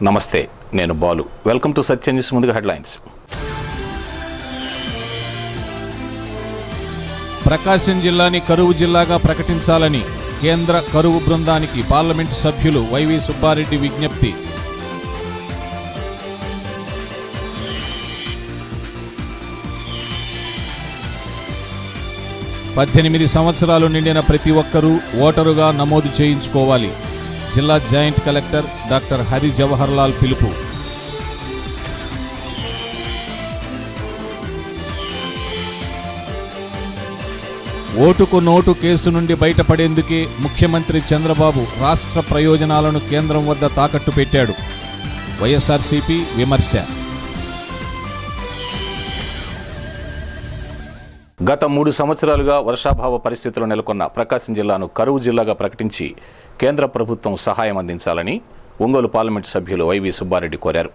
నమస్తే, నేను Balu. Welcome to Satya news. ముందుగా హెడ్లైన్స్. ప్రకాశం జిల్లాని కరువు జిల్లాగా ప్రకటించాలని కేంద్ర కరువు బృందానికి పార్లమెంటు సభ్యులు వైవి సుబ్బారెడ్డి విజ్ఞప్తి. పద్దెనిమిది సంవత్సరాలు నిండిన ప్రతి ఒక్కరూ ఓటరుగా నమోదు చేయించుకోవాలి. జిల్లా joint collector doctor Hari Jawahar Lal పిలుపు. ఓటుకు నోటు కేసు నుండి బయటపడేందుకే ముఖ్యమంత్రి చంద్రబాబు రాష్ట్ర ప్రయోజనాలను కేంద్రం వద్ద తాకట్టు పెట్టాడు. వైఎస్ఆర్సీపీ విమర్శ. గత 3 సంవత్సరాలుగా వర్షాభావ పరిస్థితులు నెలకొన్న ప్రకాశం జిల్లాను కరువు జిల్లాగా ప్రకటించి కేంద్ర ప్రభుత్వం సహాయం అందించాలని ఒంగోలు పార్లమెంటు సభ్యులు వైవి సుబ్బారెడ్డి కోరారు.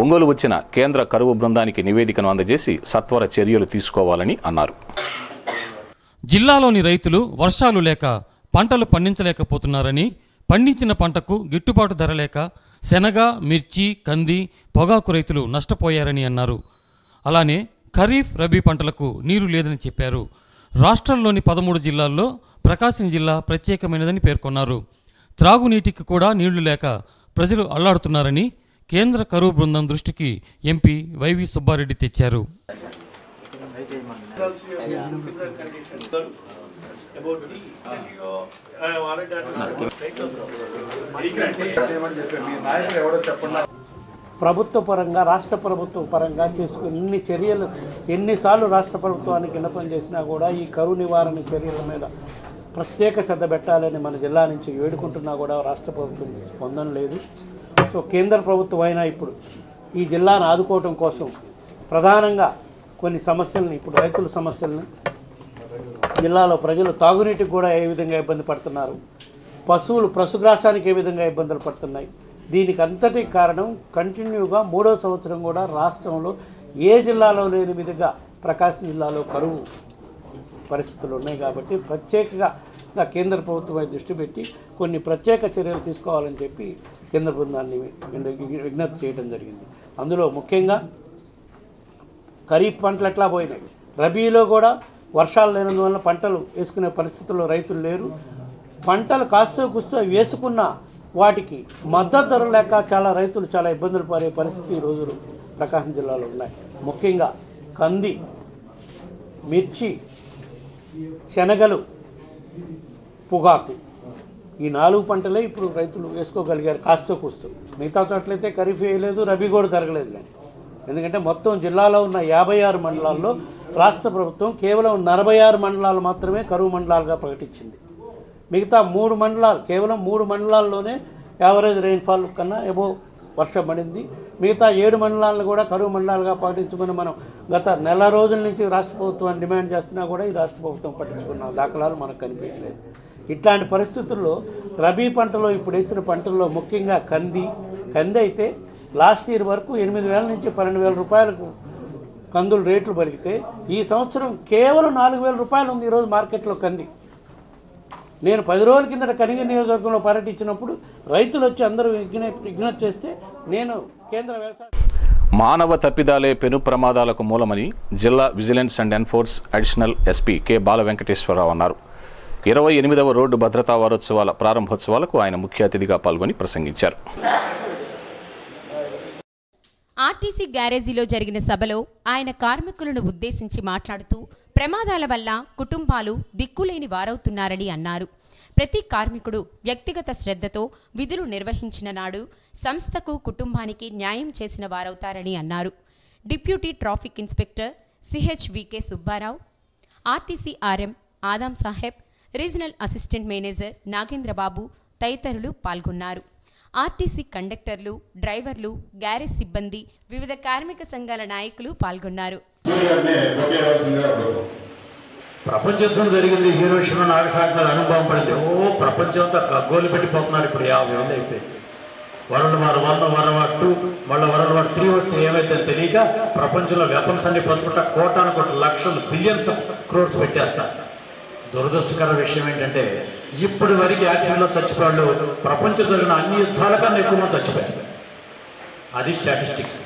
ఒంగోలు వచ్చిన కేంద్ర కరువు బృందానికి నివేదికను అందజేసి సత్వర చర్యలు తీసుకోవాలని అన్నారు. జిల్లాలోని రైతులు వర్షాలు లేక పంటలు పండించలేకపోతున్నారని, పండించిన పంటకు గిట్టుబాటు ధర లేక శనగ, మిర్చి, కంది, పొగాకు రైతులు నష్టపోయారని అన్నారు. అలానే ఖరీఫ్, రబీ పంటలకు నీరు లేదని చెప్పారు. రాష్ట్రంలోని 13 జిల్లాల్లో ప్రకాశం జిల్లా ప్రత్యేకమైనదని పేర్కొన్నారు. త్రాగునీటికి కూడా నీళ్లు లేక ప్రజలు అల్లాడుతున్నారని కేంద్ర కరువు బృందం దృష్టికి ఎంపీ వైవి సుబ్బారెడ్డి తెచ్చారు. ప్రభుత్వ పరంగా, రాష్ట్ర ప్రభుత్వ పరంగా చేసుకుని ఇన్ని చర్యలు ఎన్నిసార్లు రాష్ట్ర ప్రభుత్వానికి విన్నపం చేసినా కూడా ఈ కరువు నివారణ చర్యల మీద ప్రత్యేక శ్రద్ధ పెట్టాలని మన జిల్లా నుంచి వేడుకుంటున్నా కూడా రాష్ట్ర ప్రభుత్వం స్పందన లేదు. సో కేంద్ర ప్రభుత్వం అయినా ఇప్పుడు ఈ జిల్లాను ఆదుకోవడం కోసం ప్రధానంగా కొన్ని సమస్యలను, ఇప్పుడు రైతుల సమస్యలను, జిల్లాలో ప్రజలు తాగునీటికి కూడా ఏ విధంగా ఇబ్బంది పడుతున్నారు, పశువులు పశుగ్రాసానికి ఏ విధంగా ఇబ్బందులు పడుతున్నాయి, దీనికి అంతటికి కారణం కంటిన్యూగా 3వ సంవత్సరం కూడా రాష్ట్రంలో ఏ జిల్లాలో లేని విధంగా ప్రకాశం జిల్లాలో కరువు పరిస్థితులు ఉన్నాయి. కాబట్టి ప్రత్యేకంగా కేంద్ర ప్రభుత్వం దృష్టి పెట్టి కొన్ని ప్రత్యేక చర్యలు తీసుకోవాలని చెప్పి కేంద్ర బృందాన్ని విజ్ఞప్తి చేయడం జరిగింది. అందులో ముఖ్యంగా ఖరీఫ్ పంటలు ఎట్లా పోయినాయి, రబీలో కూడా వర్షాలు లేనందువల్ల పంటలు వేసుకునే పరిస్థితుల్లో రైతులు లేరు. పంటలు కాస్త కూస్తో వేసుకున్న వాటికి మద్దతు ధర లేక చాలా రైతులు చాలా ఇబ్బందులు పడే పరిస్థితి ఈ రోజు ప్రకాశం జిల్లాలో ఉన్నాయి. ముఖ్యంగా కంది, మిర్చి, శనగలు, పొగాకు, ఈ 4 పంటలే ఇప్పుడు రైతులు వేసుకోగలిగారు కాస్త కూస్తూ. మిగతా చోట్లయితే ఖరీఫ్ వేయలేదు, రబీ కూడా జరగలేదు. ఎందుకంటే మొత్తం జిల్లాలో ఉన్న 56 మండలాల్లో రాష్ట్ర ప్రభుత్వం కేవలం 46 మండలాలు మాత్రమే కరువు మండలాలుగా ప్రకటించింది. మిగతా 3 మండలాలు, కేవలం 3 మండలాల్లోనే యావరేజ్ రెయిన్ఫాల్ కన్నా ఎబో వర్షం పడింది. మిగతా 7 మండలాలను కూడా కరువు మండలాలుగా ప్రకటించమని మనం గత నెల రోజుల నుంచి రాష్ట్ర ప్రభుత్వాన్ని డిమాండ్ చేస్తున్నా కూడా ఈ రాష్ట్ర ప్రభుత్వం పట్టించుకున్న దాఖలాలు మనకు కనిపించలేదు. ఇట్లాంటి పరిస్థితుల్లో రబీ పంటలో ఇప్పుడు వేసిన పంటల్లో ముఖ్యంగా కంది అయితే లాస్ట్ ఇయర్ వరకు 8,000 నుంచి 12,000 రూపాయలకు కందులు రేట్లు పెరిగితే ఈ సంవత్సరం కేవలం 4,000 రూపాయలు ఉంది ఈరోజు మార్కెట్లో కంది. నేను 10 రోజుల కిందట కనిగి నియోజకవర్గంలో పర్యటించినప్పుడు రైతులు వచ్చి అందరూ విజ్ఞప్తి చేస్తే నేను కేంద్ర వ్యవసాయ మానవ తప్పిదాలే పెను ప్రమాదాలకు మూలమని జిల్లా vigilance and enforce additional SP K Bala Venkateswara Rao అన్నారు. 28వ రోడ్డు భద్రతా వారోత్సవాల ప్రారంభోత్సవాలకు ఆయన ముఖ్య అతిథిగా పాల్గొని ప్రసంగించారు. ఆర్టీసీ గ్యారేజీలో జరిగిన సభలో ఆయన కార్మికులను ఉద్దేశించి మాట్లాడుతూ ప్రమాదాల వల్ల కుటుంబాలు దిక్కులేని వారవుతున్నారని అన్నారు. ప్రతి కార్మికుడు వ్యక్తిగత శ్రద్ధతో విధులు నిర్వహించిన నాడు సంస్థకు, కుటుంబానికి న్యాయం చేసిన వారవుతారని అన్నారు. Deputy traffic inspector CHVK Subba Rao, RTC RM Adam Saheb, regional assistant manager Nagendra Babu తదితరులు పాల్గొన్నారు. ఆర్టీసీ కండక్టర్లు, డ్రైవర్లు, గ్యారేజ్ సిబ్బంది, వివిధ కార్మిక సంఘాల నాయకులు పాల్గొన్నారు. ప్రపంచ యుద్ధం జరిగింది, హీరోషిమా నాగసాకి మీద అనుభవం పడింది. ప్రపంచం అంతా గగ్గోలు పెట్టిపోతున్నారు. ఇప్పుడు 50 ఏళ్ళు అయిపోయింది. వరల్డ్ వార్ 1, వరల్డ్ వార్ 2, మళ్ళీ వరల్డ్ వార్ 3 వస్తే ఏమైతే తెలియక ప్రపంచంలో వెపన్స్ అన్ని పంచుకుంటా కోటాను లక్షలు, బిలియన్స్ ఆఫ్ క్రోర్స్ పెట్టేస్తారు. దురదృష్టకర విషయం ఏంటంటే ఇప్పటి వరకు యాక్సిడెంట్లో చచ్చిపోయాళ్ళు ప్రపంచం జరిగిన అన్ని యుద్ధాల కన్నా ఎక్కువ మంది చచ్చిపోయారు. అది స్టాటిస్టిక్స్.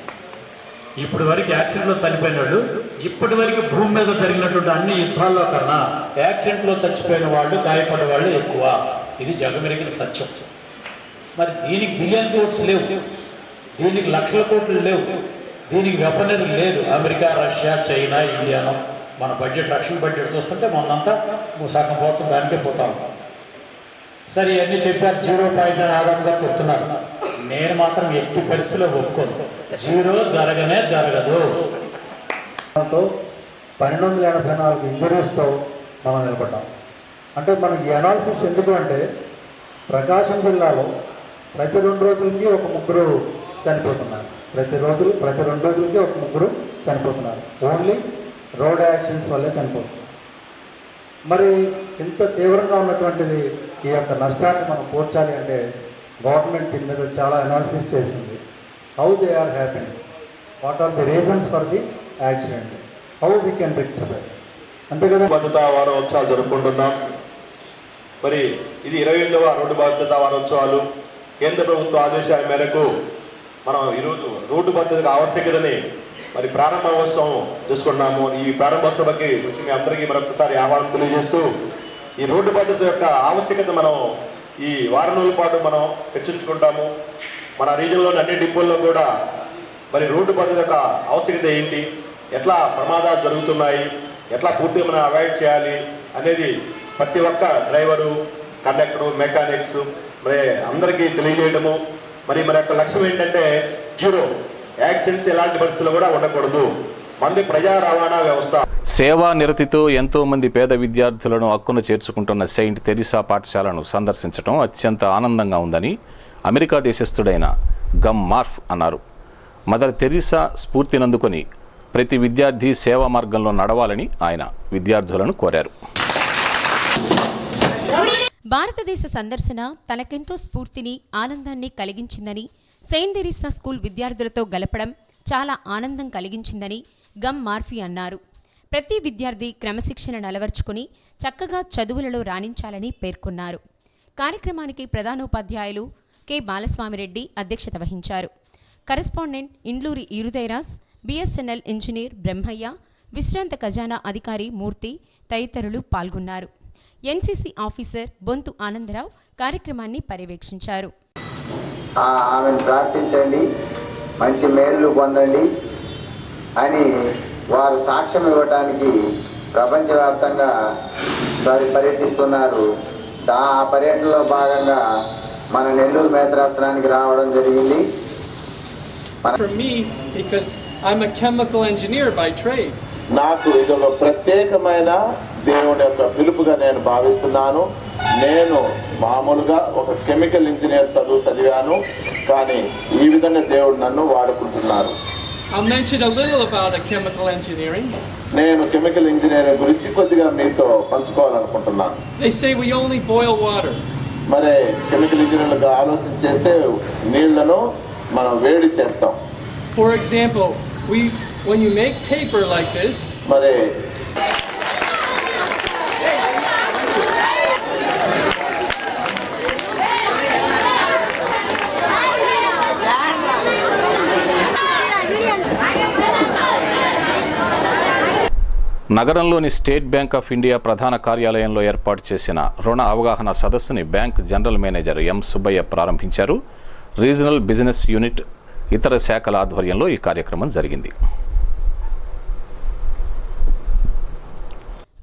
ఇప్పటి వరకు యాక్సిడెంట్లో చనిపోయిన వాళ్ళు ఇప్పటి వరకు భూమి మీద జరిగినటువంటి అన్ని యుద్ధాల్లో కన్నా యాక్సిడెంట్లో చచ్చిపోయిన వాళ్ళు, గాయపడిన వాళ్ళు ఎక్కువ. ఇది జగమెరిగిన సత్యం. మరి దీనికి బిలియన్ కోట్స్ లేవు, దీనికి లక్షల కోట్లు లేవు, దీనికి వెపనరీ లేదు. అమెరికా, రష్యా, చైనా, ఇండియాను మన బడ్జెట్, రక్షణ బడ్జెట్ చూస్తుంటే మనంతా సగం పోతుంది, దానికే పోతాం. సరే ఇవన్నీ చెప్పారు, 0 పాయింట్ అని ఆధారంగా చెప్తున్నారు. నేను మాత్రం ఎట్టి పరిస్థితిలో ఒప్పుకోను. 0 జరగనే జరగదు. 1284 ఇంజరీస్తో మనం నిలబడ్డాం. అంటే మనకి ఈ అనాలిసిస్ ఎందుకు అంటే, ప్రకాశం జిల్లాలో ప్రతి 2 రోజులకి ఒక 3 చనిపోతున్నారు. ప్రతి 2 రోజులకి ఒక 3 చనిపోతున్నారు. ఓన్లీ రోడ్ యాక్సిడెంట్స్ వల్లే చనిపోతున్నారు. మరి ఇంత తీవ్రంగా ఉన్నటువంటిది ఈ యొక్క నష్టాన్ని మనం పోర్చాలి అంటే గవర్నమెంట్ దీని మీద చాలా అనాలిసిస్ చేసింది. How they are happening, what are the reasons for the accident, how we can rectify. అంతే కదా. భద్రతా వారోత్సవాలు జరుపుకుంటున్నాం. మరి ఇది 28వ రోడ్డు భద్రతా వారోత్సవాలు. కేంద్ర ప్రభుత్వ ఆదేశాల మేరకు మనం ఈరోజు రోడ్డు భద్రత ఆవశ్యకతని మరి ప్రారంభోత్సవం చేసుకున్నాము. ఈ ప్రారంభోత్సవానికి వచ్చి మీ అందరికీ మరొకసారి ఆహ్వానం తెలియజేస్తూ, ఈ రోడ్డు భద్రత యొక్క ఆవశ్యకత మనం ఈ వారం రోజుల పాటు మనం చర్చించుకుంటాము. మన రీజియన్లోని అన్ని డిపోల్లో కూడా మరి రోడ్డు భద్రత యొక్క ఆవశ్యకత ఏంటి, ఎట్లా ప్రమాదాలు జరుగుతున్నాయి, ఎట్లా పూర్తిగా మనం అవాయిడ్ చేయాలి అనేది ప్రతి ఒక్క డ్రైవరు, కండక్టరు, మెకానిక్స్ మరి అందరికీ తెలియజేయడము. మరి మన యొక్క లక్ష్యం ఏంటంటే 0 యాక్సిడెంట్స్ ఎలాంటి పరిస్థితులు కూడా ఉండకూడదు. మంది ప్రజా రవాణా వ్యవస్థ. సేవా నిరతితో ఎంతో మంది పేద విద్యార్థులను హక్కును చేర్చుకుంటున్న సెయింట్ తెరిసా పాఠశాలను సందర్శించడం అత్యంత ఆనందంగా ఉందని అమెరికా దేశస్థుడైన గమ్ మార్ఫ్ అన్నారు. మదర్ తెరిసా స్ఫూర్తినందుకొని ప్రతి విద్యార్థి సేవా మార్గంలో నడవాలని ఆయన విద్యార్థులను కోరారు. భారతదేశ సందర్శన తనకెంతో స్ఫూర్తిని, ఆనందాన్ని కలిగించిందని, సెయింట్ తెరిసా స్కూల్ విద్యార్థులతో గలపడం చాలా ఆనందం కలిగించిందని గమ్ మార్ఫీ అన్నారు. ప్రతి విద్యార్థి క్రమశిక్షణ అలవర్చుకుని చక్కగా చదువులలో రాణించాలని పేర్కొన్నారు. కార్యక్రమానికి ప్రధానోపాధ్యాయులు కె బాలస్వామిరెడ్డి అధ్యక్షత వహించారు. కరెస్పాండెంట్ ఇండ్లూరి ఈరుదైరాస్, బిఎస్ఎన్ఎల్ ఇంజనీర్ బ్రహ్మయ్య, విశ్రాంత ఖజానా అధికారి మూర్తి తదితరులు పాల్గొన్నారు. ఎన్సీసీ ఆఫీసర్ బొంతు ఆనందరావు కార్యక్రమాన్ని పర్యవేక్షించారు. ఆమెను ప్రార్థించండి, మంచి మేలు పొందండి అని వారు సాక్ష్యం ఇవ్వటానికి ప్రపంచవ్యాప్తంగా పర్యటిస్తున్నారు. ఆ పర్యటనలో భాగంగా మన నెల్లూరు మేత్రాసనానికి రావడం జరిగింది. For me, because I'm a chemical engineer by trade. నాకు ఇది ఒక ప్రత్యేకమైన దేవుని యొక్క పిలుపుగా నేను భావిస్తున్నాను. నేను మామూలుగా ఒక కెమికల్ ఇంజనీర్ చదివాను, కానీ ఈ విధంగా దేవుడు నన్ను వాడుకుంటున్నారు. I'll mention a little about chemical engineering. నేను కెమికల్ ఇంజనీరింగ్ గురించి కొద్దిగా మీతో పంచుకోవాలనుకుంటున్నాను. They say we only boil water. మరి కెమికల్ ఇంజనీర్లుగా ఆలోచన చేస్తే నీళ్లను మనం వేడి చేస్తాం. For example, when you make paper like this, మరి నగరంలోని స్టేట్ బ్యాంక్ ఆఫ్ ఇండియా ప్రధాన కార్యాలయంలో ఏర్పాటు చేసిన రుణ అవగాహన సదస్సుని bank general manager M Subbaiah ప్రారంభించారు. రీజనల్ బిజినెస్ యూనిట్, ఇతర శాఖల ఆధ్వర్యంలో ఈ కార్యక్రమం జరిగింది.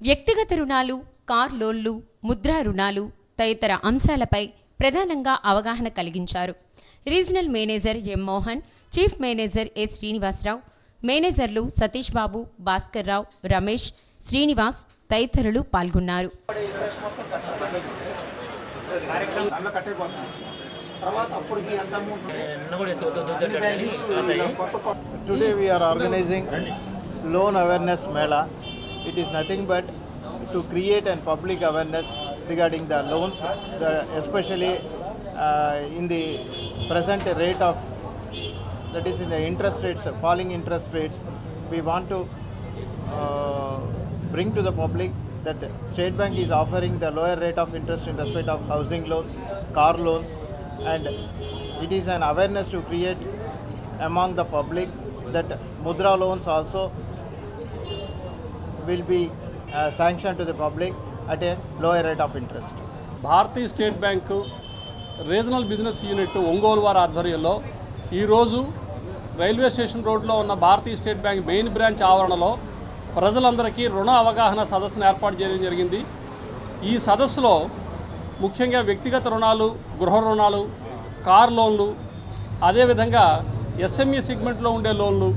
వ్యక్తిగత రుణాలు, కార్ లోన్లు, ముద్రా రుణాలు తదితర అంశాలపై ప్రధానంగా అవగాహన కలిగించారు. Regional manager M Mohan, chief manager A Srinivasa Rao, మేనేజర్లు సతీష్ బాబు, భాస్కర్ రావు, రమేష్, శ్రీనివాస్ తదితరులు పాల్గొన్నారు. Today we are organizing loan awareness mela. It is nothing but to create a public awareness regarding the loans, especially in the present rate of, that is in the interest rates, falling interest rates. We want to bring to the public that State Bank is offering the lower rate of interest in respect of housing loans, car loans, and it is an awareness to create among the public that Mudra loans also will be sanctioned to the public at a lower rate of interest. Bharatiya state bank regional business unit Ongole వారి ఆధ్వర్యంలో ఈరోజు railway station రోడ్లో ఉన్న భారతీయ state bank main branch ఆవరణలో ప్రజలందరికీ రుణ అవగాహన సదస్సును ఏర్పాటు చేయడం జరిగింది. ఈ సదస్సులో ముఖ్యంగా వ్యక్తిగత రుణాలు, గృహ రుణాలు, కార్ లోన్లు, అదేవిధంగా ఎస్ఎంఈ సెగ్మెంట్లో ఉండే లోన్లు,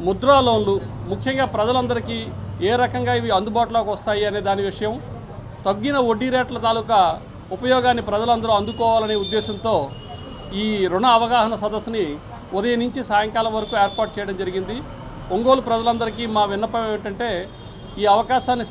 ముద్రా లోన్లు, ముఖ్యంగా ప్రజలందరికీ ఏ రకంగా ఇవి అందుబాటులోకి వస్తాయి అనే దాని విషయం, తగ్గిన వడ్డీ రేట్ల తాలూకా ఉపయోగాన్ని ప్రజలందరూ అందుకోవాలనే ఉద్దేశంతో ఈ రుణ అవగాహన సదస్సుని ఉదయం నుంచి సాయంకాలం వరకు ఏర్పాటు చేయడం జరిగింది. ఒంగోలు ప్రజలందరికీ మా విన్నపం ఏమిటంటే ఈ అవకాశాన్ని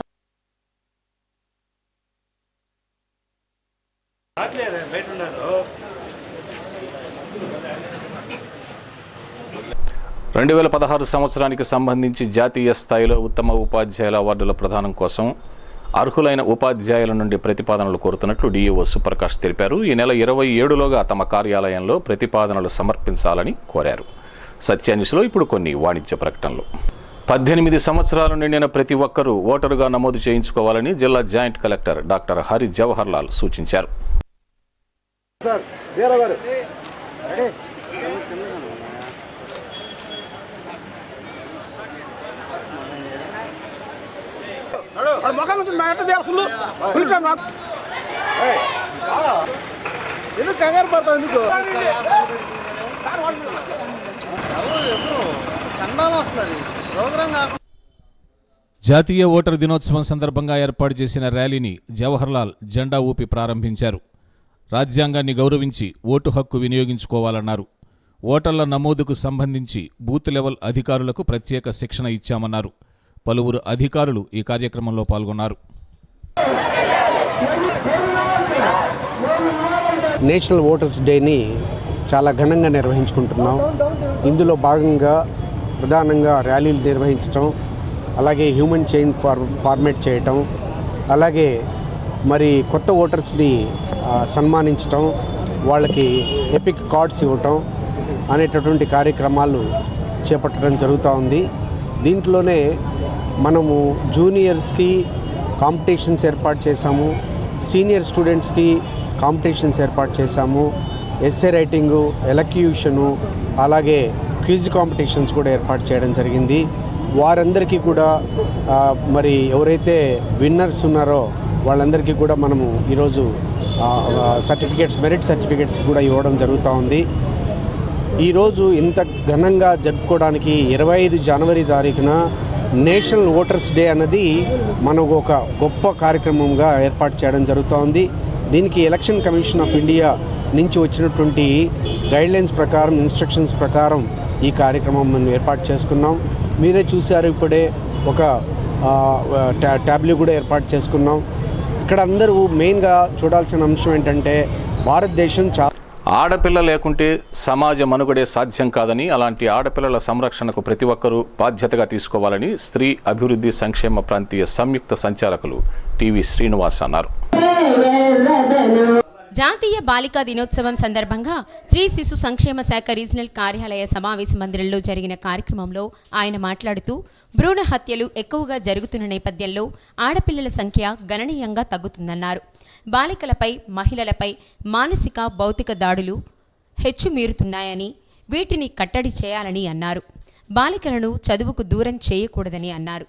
2016 సంవత్సరానికి సంబంధించి జాతీయ స్థాయిలో ఉత్తమ ఉపాధ్యాయుల అవార్డుల ప్రదానం కోసం అర్హులైన ఉపాధ్యాయుల నుండి ప్రతిపాదనలు కోరుతున్నట్లు డిఈఓ సుప్రకాష్ తెలిపారు. ఈ నెల 27లోగా తమ కార్యాలయంలో ప్రతిపాదనలు సమర్పించాలని కోరారు. సత్యాన్యూస్లో ఇప్పుడు కొన్ని వాణిజ్య ప్రకటనలు. 18 సంవత్సరాలు నిండిన ప్రతి ఒక్కరూ ఓటరుగా నమోదు చేయించుకోవాలని జిల్లా joint collector doctor Hari Jawahar Lal సూచించారు. జాతీయ ఓటర్ దినోత్సవం సందర్భంగా ఏర్పాటు చేసిన ర్యాలీని జవహర్లాల్ జెండా ఊపి ప్రారంభించారు. రాజ్యాంగాన్ని గౌరవించి ఓటు హక్కు వినియోగించుకోవాలన్నారు. ఓటర్ల నమోదుకు సంబంధించి బూత్ లెవెల్ అధికారులకు ప్రత్యేక శిక్షణ ఇచ్చామన్నారు. పలువురు అధికారులు ఈ కార్యక్రమంలో పాల్గొన్నారు. నేషనల్ ఓటర్స్ డేని చాలా ఘనంగా నిర్వహించుకుంటున్నాం. ఇందులో భాగంగా ప్రధానంగా ర్యాలీలు నిర్వహించడం, అలాగే హ్యూమన్ చైన్ ఫార్మేట్ చేయటం, అలాగే మరి కొత్త ఓటర్స్ని సన్మానించటం, వాళ్ళకి ఎపిక్ కార్డ్స్ ఇవ్వటం అనేటటువంటి కార్యక్రమాలు చేపట్టడం జరుగుతూ ఉంది. దీంట్లోనే మనము జూనియర్స్కి కాంపిటీషన్స్ ఏర్పాటు చేశాము, సీనియర్ స్టూడెంట్స్కి కాంపిటీషన్స్ ఏర్పాటు చేశాము, ఎస్సే రైటింగు, ఎలక్యూషను, అలాగే క్విజ్ కాంపిటీషన్స్ కూడా ఏర్పాటు చేయడం జరిగింది. వారందరికీ కూడా మరి ఎవరైతే విన్నర్స్ ఉన్నారో వాళ్ళందరికీ కూడా మనము ఈరోజు సర్టిఫికేట్స్, మెరిట్ సర్టిఫికేట్స్ కూడా ఇవ్వడం జరుగుతూ ఉంది. ఈరోజు ఇంత ఘనంగా జరుపుకోవడానికి 25 జనవరి తారీఖున నేషనల్ ఓటర్స్ డే అన్నది మనకు ఒక గొప్ప కార్యక్రమంగా ఏర్పాటు చేయడం జరుగుతూ ఉంది. దీనికి ఎలక్షన్ కమిషన్ ఆఫ్ ఇండియా నుంచి వచ్చినటువంటి గైడ్లైన్స్ ప్రకారం, ఇన్స్ట్రక్షన్స్ ప్రకారం ఈ కార్యక్రమం మనం ఏర్పాటు చేసుకున్నాం. మీరే చూశారు, ఇప్పుడే ఒక ట్యాబ్లెట్ కూడా ఏర్పాటు చేసుకున్నాం. ఇక్కడ అందరూ మెయిన్గా చూడాల్సిన అంశం ఏంటంటే భారతదేశం ఆడపిల్ల లేకుంటే సమాజ మనుగడే సాధ్యం కాదని, అలాంటి ఆడపిల్లల సంరక్షణకు ప్రతి ఒక్కరూ బాధ్యతగా తీసుకోవాలని స్త్రీ అభివృద్ధి సంక్షేమ ప్రాంతీయ సంయుక్త సంచాలకులు టీవీ శ్రీనివాస్ అన్నారు. జాతీయ బాలికా దినోత్సవం సందర్భంగా శ్రీ శిశు సంక్షేమ శాఖ రీజనల్ కార్యాలయ సమావేశ మందిరంలో జరిగిన కార్యక్రమంలో ఆయన మాట్లాడుతూ, భ్రూణ హత్యలు ఎక్కువగా జరుగుతున్న నేపథ్యంలో ఆడపిల్లల సంఖ్య గణనీయంగా తగ్గుతుందన్నారు. బాలికలపై, మహిళలపై మానసిక, భౌతిక దాడులు హెచ్చుమీరుతున్నాయని, వీటిని కట్టడి చేయాలని అన్నారు. బాలికలను చదువుకు దూరం చేయకూడదని అన్నారు.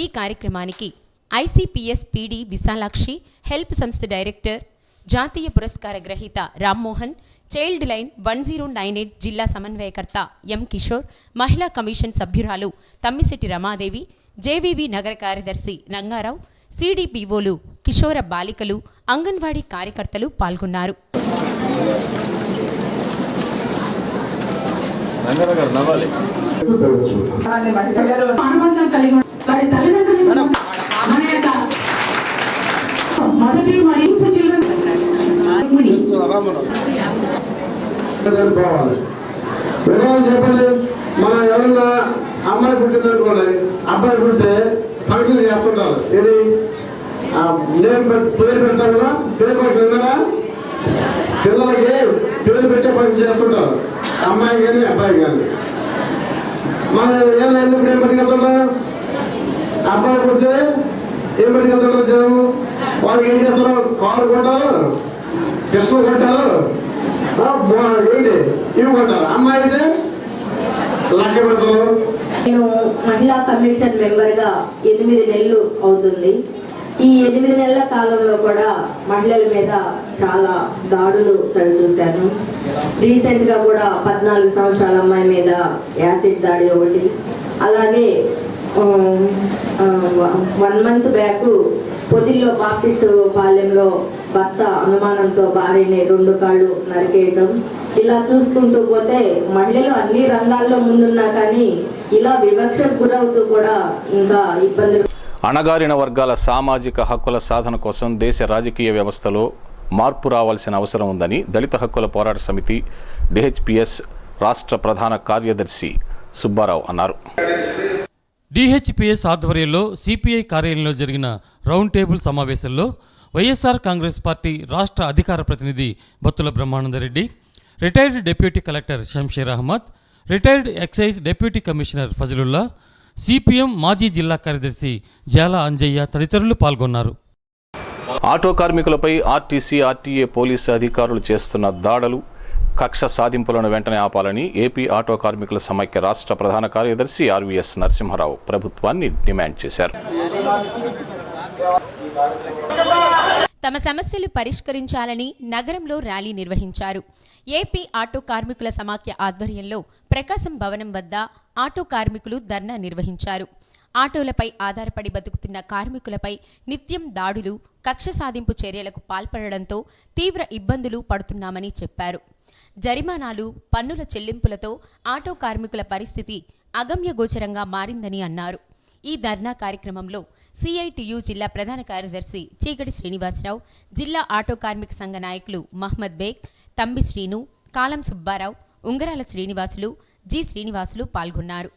ఈ కార్యక్రమానికి ఐసిపిఎస్ పీడీ విశాలాక్షి, హెల్ప్ సంస్థ డైరెక్టర్, జాతీయ పురస్కార గ్రహీత రామ్మోహన్, చైల్డ్ లైన్ 1098 జిల్లా సమన్వయకర్త ఎం కిషోర్, మహిళా కమిషన్ సభ్యురాలు తమ్మిశెట్టి రమాదేవి, జేవీవి నగర కార్యదర్శి రంగారావు, సిడిపిఓలు, కిషోర బాలికలు, అంగన్వాడీ కార్యకర్తలు పాల్గొన్నారు. చెప్పండి, మనం ఎవరన్నా అమ్మాయి పుట్టిందనుకోండి, అబ్బాయి పుడితే ఫంక్షన్ చేస్తుంటారు. ఇది పేరు పెడతారు కదా, పేరు పట్టిందా, పిల్లలకి పేరు పెట్టే పని చేస్తుంటారు. అమ్మాయి కానీ అబ్బాయి కానీ. మన ఇప్పుడు ఏం పట్టుకెళ్తుంటా, అబ్బాయి పుడితే ఏం పట్టుకెళ్తుంటారు జనం? వాళ్ళకి ఏం చేస్తారు? కారు కొట్టారు, కృష్ణ కొట్టారు, ఏంటి ఇవి కొట్టారు. అమ్మాయి అయితే లెక్క పెడతారు. నేను మహిళా కమిషన్ మెంబర్గా 8 నెలలు అవుతుంది. ఈ 8 నెలల కాలంలో కూడా మహిళల మీద చాలా దాడులు చవిచూశాను. రీసెంట్గా కూడా 14 సంవత్సరాల అమ్మాయి మీద యాసిడ్ దాడి ఒకటి, అలాగే 1 మంత్ బ్యాక్ పొదిల్లో బాప్టిస్ట్ పాలెంలో భర్త అనుమానంతో భార్యని 2 కాళ్ళు నరికేయటం. ఇలా చూసుకుంటూ పోతే మహిళలు అన్ని రంగాల్లో ముందున్నా కానీ ఇలా వివక్షకు గురవుతూ కూడా ఇంకా ఇబ్బందులు. అణగారిన వర్గాల సామాజిక హక్కుల సాధన కోసం దేశ రాజకీయ వ్యవస్థలో మార్పు రావాల్సిన అవసరం ఉందని దళిత హక్కుల పోరాట సమితి డిహెచ్పిఎస్ రాష్ట్ర ప్రధాన కార్యదర్శి సుబ్బారావు అన్నారు. డిహెచ్పిఎస్ ఆధ్వర్యంలో సిపిఐ కార్యాలయంలో జరిగిన రౌండ్ టేబుల్ సమావేశంలో వైఎస్ఆర్ కాంగ్రెస్ పార్టీ రాష్ట్ర అధికార ప్రతినిధి Battula Brahmananda Reddy, retired deputy collector Shamsheer Ahmed, retired excise deputy commissioner Fazlullah, CPM మాజీ జిల్లా కార్యదర్శి జాల అంజయ్య తదితరులు పాల్గొన్నారు. ఆటో కార్మికులపై ఆర్టీసీ, ఆర్టీఏ పోలీసు అధికారులు చేస్తున్న దాడులు, కక్ష సాధింపులను వెంటనే ఆపాలని ఏపీ ఆటో కార్మికుల సమైక్య రాష్ట్ర ప్రధాన కార్యదర్శి ఆర్వీఎస్ నరసింహారావు ప్రభుత్వాన్ని డిమాండ్ చేశారు. తమ సమస్యలు పరిష్కరించాలని నగరంలో ర్యాలీ నిర్వహించారు. ఏపీ ఆటో కార్మికుల సమాఖ్య ఆధ్వర్యంలో ప్రకాశం భవనం వద్ద ఆటో కార్మికులు ధర్నా నిర్వహించారు. ఆటోలపై ఆధారపడి బతుకుతున్న కార్మికులపై నిత్యం దాడులు, కక్ష సాధింపు చర్యలకు పాల్పడడంతో తీవ్ర ఇబ్బందులు పడుతున్నామని చెప్పారు. జరిమానాలు, పన్నుల చెల్లింపులతో ఆటో కార్మికుల పరిస్థితి అగమ్యగోచరంగా మారిందని అన్నారు. ఈ ధర్నా కార్యక్రమంలో సిఐటియు జిల్లా ప్రధాన కార్యదర్శి చీకటి శ్రీనివాసరావు, జిల్లా ఆటో కార్మిక సంఘ నాయకులు మహ్మద్ బేగ్, తంబి శ్రీను, కాలం సుబ్బారావు, ఉంగరాల శ్రీనివాసులు, జి శ్రీనివాసులు పాల్గొన్నారు.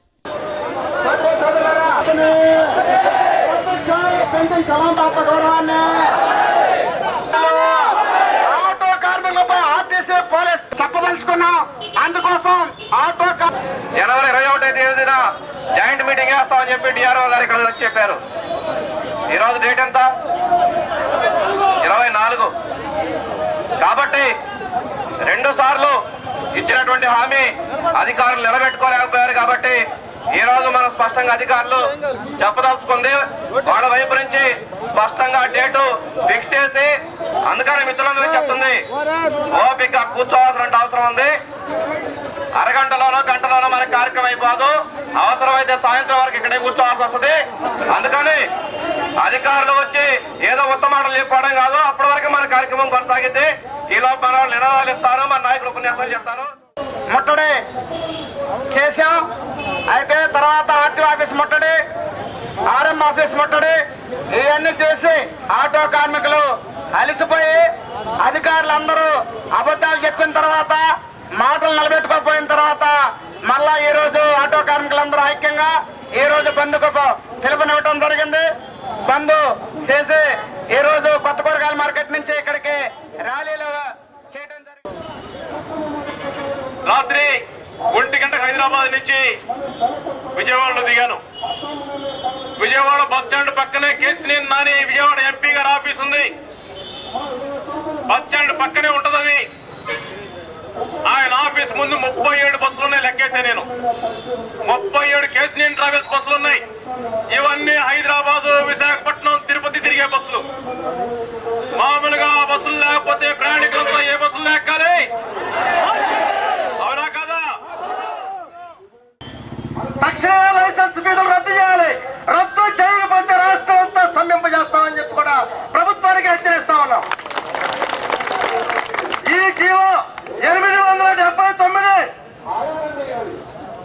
ఆటో కార్మికులపై ఆర్టీసీ పోలీస్ చెప్పదలుచుకున్నాం. అందుకోసం ఆటో జనవరి 21వ తేదీన జాయింట్ మీటింగ్ వేస్తామని చెప్పి డిఆర్ఓ గారు ఇక్కడ వచ్చి చెప్పారు. ఈరోజు డేట్ ఎంత? 24. కాబట్టి 2 సార్లు ఇచ్చినటువంటి హామీ అధికారులు నిలబెట్టుకోలేకపోయారు. కాబట్టి ఈ రోజు మనం స్పష్టంగా అధికారులు చెప్పదలుచుకుంది, వాళ్ళ వైపు నుంచి స్పష్టంగా డేటు ఫిక్స్ చేసి, అందుకని మిత్రులందరూ చెప్తుంది, ఓపిక కూర్చోవాల్సిన అవసరం ఉంది. అరగంటలోనో గంటలోనో మనకి కార్యక్రమం అయిపోదు. అవసరమైతే సాయంత్రం వరకు ఇక్కడే కూర్చోవాల్సి వస్తుంది. అందుకని అధికారులు వచ్చి ఏదో ఉత్తమ మాటలు చెప్పడం కాదు, అప్పటి వరకు మన కార్యక్రమం కొనసాగితే ఈలోపు మన వాళ్ళు నినాదాలు ఇస్తారు, మన నాయకులు ఉపన్యాసాలు చెప్తారు. ముట్టడి చేశాం. అయితే తర్వాత ఆర్టీఓ ఆఫీస్ ముట్టడి, ఆర్ఎం ఆఫీస్ ముట్టడి, ఇవన్నీ చేసి ఆటో కార్మికులు అలిసిపోయి అధికారులందరూ అబద్ధాలు చెప్పిన తర్వాత, మాటలు నిలబెట్టుకోకపోయిన తర్వాత మళ్ళా ఈ రోజు ఆటో కార్మికులందరూ ఐక్యంగా ఈ రోజు బంద్కు పిలుపునివ్వడం జరిగింది. బంద్ చేసి ఈ రోజు కొత్త కూరగాయల మార్కెట్ నుంచి ఇక్కడికి ర్యాలీలు చేయడం జరిగింది. రాత్రి 1 గంటకు హైదరాబాద్ నుంచి విజయవాడలో దిగాను. విజయవాడ బస్ స్టాండ్ పక్కనే కేసినేని నాని విజయవాడ ఎంపీ గారి ఆఫీస్ ఉంది. బస్ స్టాండ్ పక్కనే ఉంటది అది. ఆయన ఆఫీస్ ముందు 37 బస్సులు ఉన్నాయి. లెక్కేసే నేను 37 కేసినేని ట్రావెల్స్ బస్సులు ఉన్నాయి. ఇవన్నీ హైదరాబాద్, విశాఖపట్నం, తిరుపతి తిరిగే బస్సులు. మామూలుగా బస్సులు లేకపోతే ప్రయాణికులతో ఏ బస్సులు ఎక్కాలి? అవునా కదా? తక్షణమే లైసెన్స్ ఫీజులు రద్దు చేయాలి. రద్దు చేయకపోతే రాష్ట్రం అంతా స్తంభింపజేస్తామని చెప్పి కూడా ప్రభుత్వానికి హెచ్చరిస్తా ఉన్నాం. ఈ జీవో 879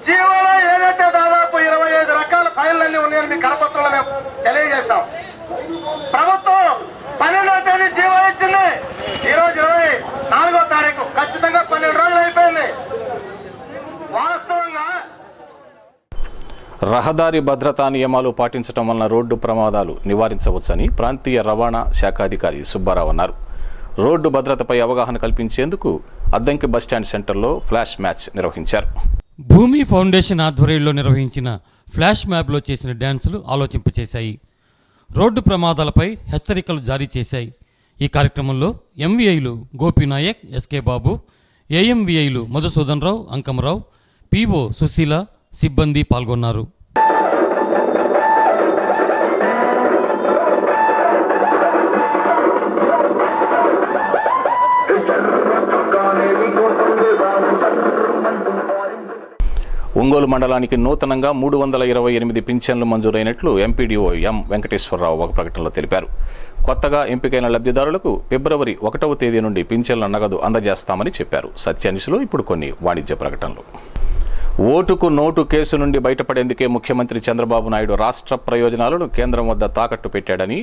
జీవోలో ఏదైతే దాదాపు 25 రకాల ఫైళ్ళన్నీ ఉన్నాయని మీ కరపత్రంలో మేము తెలియజేస్తాం. ప్రభుత్వం 12వ తేదీ జీవో ఇచ్చింది. ఈరోజు 24వ తారీఖు, ఖచ్చితంగా 12 రోజులు అయిపోయింది. వాస్తవంగా రహదారి భద్రతా నియమాలు పాటించడం వలన రోడ్డు ప్రమాదాలు నివారించవచ్చని ప్రాంతీయ రవాణా శాఖ అధికారి సుబ్బారావు అన్నారు. రోడ్డు భద్రతపై అవగాహన కల్పించేందుకు అద్దంకి బస్టాండ్ సెంటర్లో ఫ్లాష్ మ్యాచ్ నిర్వహించారు. భూమి ఫౌండేషన్ ఆధ్వర్యంలో నిర్వహించిన ఫ్లాష్ మ్యాప్లో చేసిన డ్యాన్సులు ఆలోచింపచేశాయి. రోడ్డు ప్రమాదాలపై హెచ్చరికలు జారీ చేశాయి. ఈ కార్యక్రమంలో ఎంవీఐలు గోపీనాయక్, ఎస్కే బాబు, ఏఎంవీఐలు మధుసూదన్ రావు, అంకమరావు, పిఓ సుశీల సిబ్బంది పాల్గొన్నారు. ఒంగోలు మండలానికి నూతనంగా 328 పింఛన్లు మంజూరైనట్లు ఎంపీడీఓ ఎం వెంకటేశ్వరరావు ఒక ప్రకటనలో తెలిపారు. కొత్తగా ఎంపికైన లబ్ధిదారులకు ఫిబ్రవరి 1వ తేదీ నుండి పింఛన్ల నగదు అందజేస్తామని చెప్పారు. సత్యాన్యూస్లో ఇప్పుడు కొన్ని వాణిజ్య ప్రకటనలు. ఓటుకు నోటు కేసు నుండి బయటపడేందుకే ముఖ్యమంత్రి చంద్రబాబు నాయుడు రాష్ట్ర ప్రయోజనాలను కేంద్రం వద్ద తాకట్టు పెట్టాడని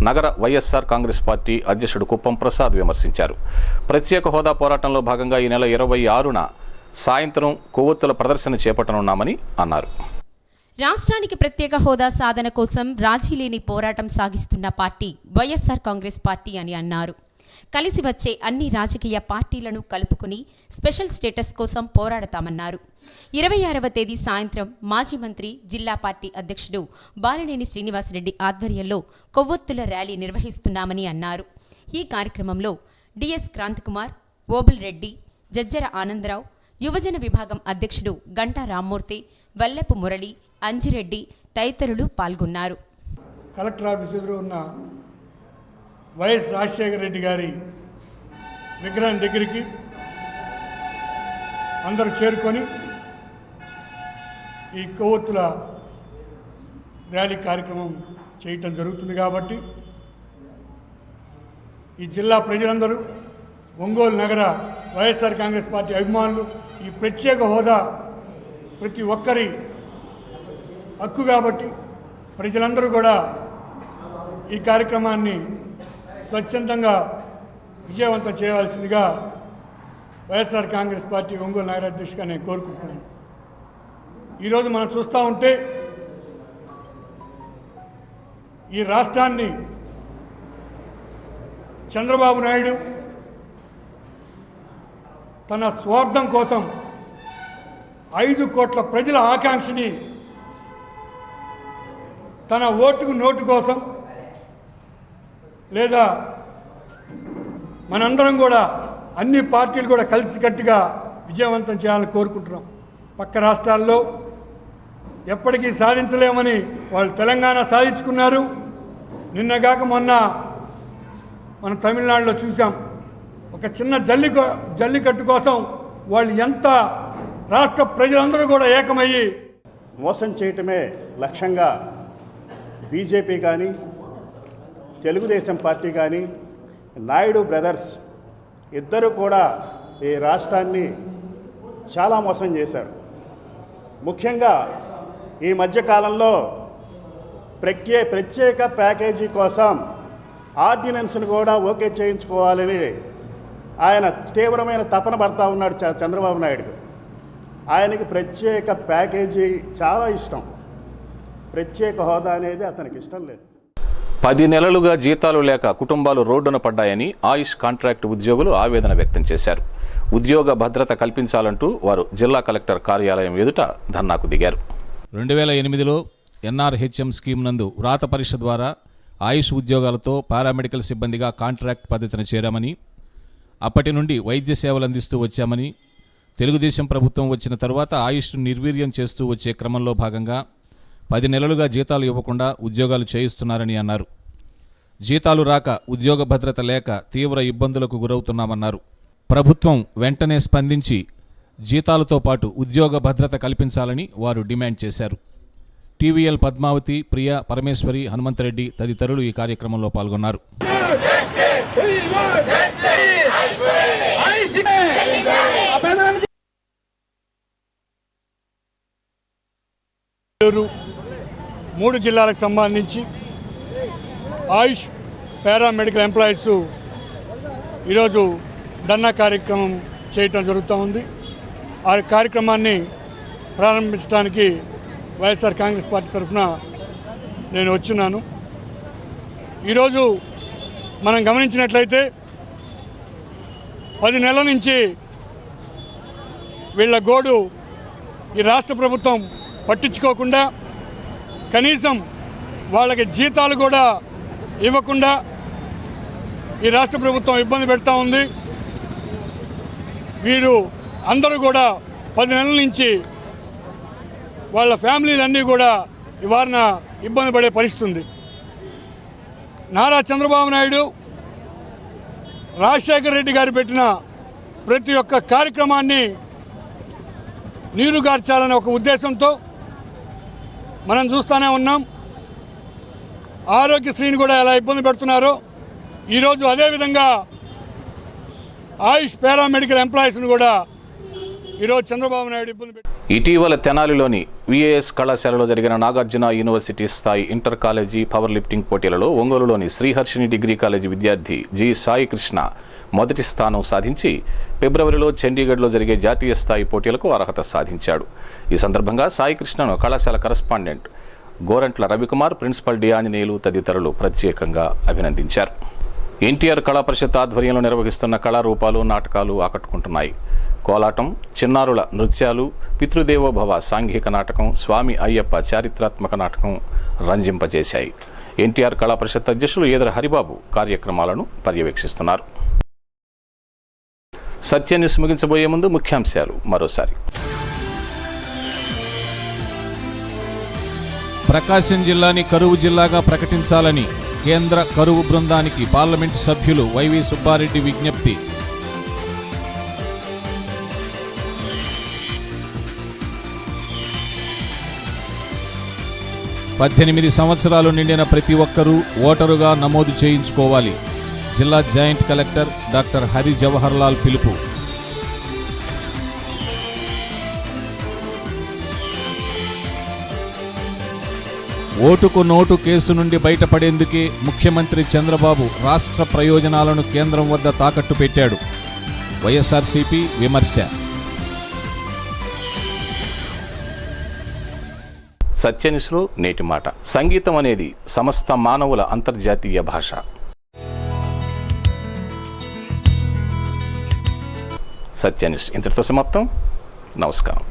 నగర వైఎస్ఆర్ కాంగ్రెస్ పార్టీ అధ్యక్షుడు కుప్పం ప్రసాద్ విమర్శించారు. ప్రత్యేక హోదా పోరాటంలో భాగంగా ఈ నెల 26న సాయంత్రం కొవ్వొత్తుల ప్రదర్శన చేపట్టనున్నామని అన్నారు. రాష్ట్రానికి ప్రత్యేక హోదా సాధన కోసం రాజీ లేని పోరాటం సాగిస్తున్న పార్టీ వైఎస్ఆర్ కాంగ్రెస్ పార్టీ అని అన్నారు. కలిసి వచ్చే అన్ని రాజకీయ పార్టీలను కలుపుకుని స్పెషల్ స్టేటస్ కోసం పోరాడతామన్నారు. 26వ తేదీ సాయంత్రం మాజీ మంత్రి, జిల్లా పార్టీ అధ్యక్షుడు బాలినేని శ్రీనివాసరెడ్డి ఆధ్వర్యంలో కొవ్వొత్తుల ర్యాలీ నిర్వహిస్తున్నామని అన్నారు. ఈ కార్యక్రమంలో డిఎస్ క్రాంతికుమార్, ఓబుల్ రెడ్డి, జజ్జర ఆనందరావు, యువజన విభాగం అధ్యక్షుడు గంటా రామ్మూర్తి, వల్లెపు మురళి, అంజిరెడ్డి తదితరులు పాల్గొన్నారు. కలెక్టర్ ఆఫీస్ ఎదురు ఉన్న వైఎస్ రాజశేఖర రెడ్డి గారి విగ్రహం దగ్గరికి అందరూ చేరుకొని ఈ కొవ్వొత్తుల ర్యాలీ కార్యక్రమం చేయటం జరుగుతుంది. కాబట్టి ఈ జిల్లా ప్రజలందరూ, ఒంగోలు నగర వైఎస్ఆర్ కాంగ్రెస్ పార్టీ అభిమానులు, ఈ ప్రత్యేక హోదా ప్రతి ఒక్కరి హక్కు కాబట్టి ప్రజలందరూ కూడా ఈ కార్యక్రమాన్ని స్వచ్ఛందంగా విజయవంతం చేయవలసిందిగా వైఎస్ఆర్ కాంగ్రెస్ పార్టీ ఒంగోలు నగర అధ్యక్షుడిగా నేను కోరుకుంటున్నాను. ఈరోజు మనం చూస్తూ ఉంటే ఈ రాష్ట్రాన్ని చంద్రబాబు నాయుడు తన స్వార్థం కోసం 5 కోట్ల ప్రజల ఆకాంక్షని తన ఓటుకు నోటు కోసం, లేదా మనందరం కూడా అన్ని పార్టీలు కూడా కలిసికట్టుగా విజయవంతం చేయాలని కోరుకుంటున్నాం. పక్క రాష్ట్రాల్లో ఎప్పటికీ సాధించలేమని వాళ్ళు తెలంగాణ సాధించుకున్నారు. నిన్నగాక మొన్న మనం తమిళనాడులో చూసాం. ఒక చిన్న జల్లికట్టు కోసం వాళ్ళు ఎంత రాష్ట్ర ప్రజలందరూ కూడా ఏకమయ్యి మోసం చేయటమే లక్ష్యంగా బీజేపీ కానీ, తెలుగుదేశం పార్టీ కానీ, నాయుడు బ్రదర్స్ ఇద్దరు కూడా ఈ రాష్ట్రాన్ని చాలా మోసం చేశారు. ముఖ్యంగా ఈ మధ్యకాలంలో ప్రత్యేక ప్యాకేజీ కోసం ఆర్డినెన్స్ను కూడా ఓకే చేయించుకోవాలని ఆయన తీవ్రమైన తపన పడతా ఉన్నాడు చంద్రబాబు నాయుడు. ఆయనకి ప్రత్యేక ప్యాకేజీ చాలా ఇష్టం, ప్రత్యేక హోదా అనేది అతనికి ఇష్టం లేదు. 10 నెలలుగా జీతాలు లేక కుటుంబాలు రోడ్డున పడ్డాయని ఆయుష్ కాంట్రాక్టు ఉద్యోగులు ఆవేదన వ్యక్తం చేశారు. ఉద్యోగ భద్రత కల్పించాలంటూ వారు జిల్లా కలెక్టర్ కార్యాలయం ఎదుట ధర్నాకు దిగారు. 2008లో ఎన్ఆర్హెచ్ఎం స్కీమ్ నందు వ్రాత పరీక్ష ద్వారా ఆయుష్ ఉద్యోగాలతో పారామెడికల్ సిబ్బందిగా కాంట్రాక్ట్ పద్ధతిని చేరామని, అప్పటి నుండి వైద్య సేవలు అందిస్తూ వచ్చామని, తెలుగుదేశం ప్రభుత్వం వచ్చిన తరువాత ఆయుష్ను నిర్వీర్యం చేస్తూ వచ్చే క్రమంలో భాగంగా 10 నెలలుగా జీతాలు ఇవ్వకుండా ఉద్యోగాలు చేయిస్తున్నారని అన్నారు. జీతాలు రాక, ఉద్యోగ భద్రత లేక తీవ్ర ఇబ్బందులకు గురవుతున్నామన్నారు. ప్రభుత్వం వెంటనే స్పందించి జీతాలతో పాటు ఉద్యోగ భద్రత కల్పించాలని వారు డిమాండ్ చేశారు. టీవీఎల్ పద్మావతి, ప్రియా, పరమేశ్వరి, హనుమంతరెడ్డి తదితరులు ఈ కార్యక్రమంలో పాల్గొన్నారు. మూడు జిల్లాలకు సంబంధించి ఆయుష్ పారామెడికల్ ఎంప్లాయీస్ ఈరోజు ధర్నా కార్యక్రమం చేయటం జరుగుతూ ఉంది. ఆ కార్యక్రమాన్ని ప్రారంభించడానికి వైఎస్ఆర్ కాంగ్రెస్ పార్టీ తరఫున నేను వచ్చున్నాను. ఈరోజు మనం గమనించినట్లయితే 10 నెలల నుంచి వీళ్ళ గోడు ఈ రాష్ట్ర ప్రభుత్వం పట్టించుకోకుండా కనీసం వాళ్ళకి జీతాలు కూడా ఇవ్వకుండా ఈ రాష్ట్ర ప్రభుత్వం ఇబ్బంది పెడతా ఉంది. వీరు అందరూ కూడా 10 నెలల నుంచి వాళ్ళ ఫ్యామిలీలన్నీ కూడా ఇవాళ ఇబ్బంది పడే పరిస్థితి ఉంది. నారా చంద్రబాబు నాయుడు, రాజశేఖర రెడ్డి గారు పెట్టిన ప్రతి ఒక్క కార్యక్రమాన్ని నీరుగార్చాలనే ఒక ఉద్దేశంతో మనం చూస్తూనే ఉన్నాం. ఆరోగ్యశ్రీని కూడా ఎలా ఇబ్బంది పెడుతున్నారో ఈరోజు అదేవిధంగా ఆయుష్ పారామెడికల్ ఎంప్లాయీస్ని కూడా ఈరోజు చంద్రబాబు నాయుడు ఇబ్బంది పెట్టి. ఇటీవల తెనాలిలోని విఏఎస్ కళాశాలలో జరిగిన నాగార్జున యూనివర్సిటీ స్థాయి ఇంటర్ కాలేజీ పవర్ లిఫ్టింగ్ పోటీలలో ఒంగోలులోని శ్రీహర్షిని డిగ్రీ కాలేజీ విద్యార్థి జి సాయి కృష్ణ మొదటి స్థానం సాధించి ఫిబ్రవరిలో చండీగఢ్లో జరిగే జాతీయ స్థాయి పోటీలకు అర్హత సాధించాడు. ఈ సందర్భంగా సాయి కృష్ణను కళాశాల correspondent Gorantla Ravikumar, principal D Anjaneyulu తదితరులు ప్రత్యేకంగా అభినందించారు. ఎన్టీఆర్ కళా పరిషత్ ఆధ్వర్యంలో నిర్వహిస్తున్న కళారూపాలు, నాటకాలు ఆకట్టుకుంటున్నాయి. కోలాటం, చిన్నారుల నృత్యాలు, పితృదేవోభవ సాంఘిక నాటకం, స్వామి అయ్యప్ప చారిత్రాత్మక నాటకం రంజింపజేశాయి. ఎన్టీఆర్ కళా పరిషత్ అధ్యక్షులు ఈదర హరిబాబు కార్యక్రమాలను పర్యవేక్షిస్తున్నారు. సత్య న్యూస్ ముగించబోయే ముందు ముఖ్యాంశాలు మరోసారి. ప్రకాశం జిల్లాని కరువు జిల్లాగా ప్రకటించాలని కేంద్ర కరువు బృందానికి పార్లమెంటు సభ్యులు వైవి సుబ్బారెడ్డి విజ్ఞప్తి. పద్దెనిమిది సంవత్సరాలు నిండిన ప్రతి ఒక్కరూ ఓటరుగా నమోదు చేయించుకోవాలి. జిల్లా joint collector doctor Hari Jawaharlal పిలుపు. ఓటుకు నోటు కేసు నుండి బయటపడేందుకే ముఖ్యమంత్రి చంద్రబాబు రాష్ట్ర ప్రయోజనాలను కేంద్రం వద్ద తాకట్టు పెట్టాడు. వైఎస్ఆర్సీపీ విమర్శ. సత్యన్యూస్లో నేటి మాట. సంగీతం అనేది సమస్త మానవుల అంతర్జాతీయ భాష. సత్యన్యూస్ ఇంతటితో సమాప్తం. నమస్కారం.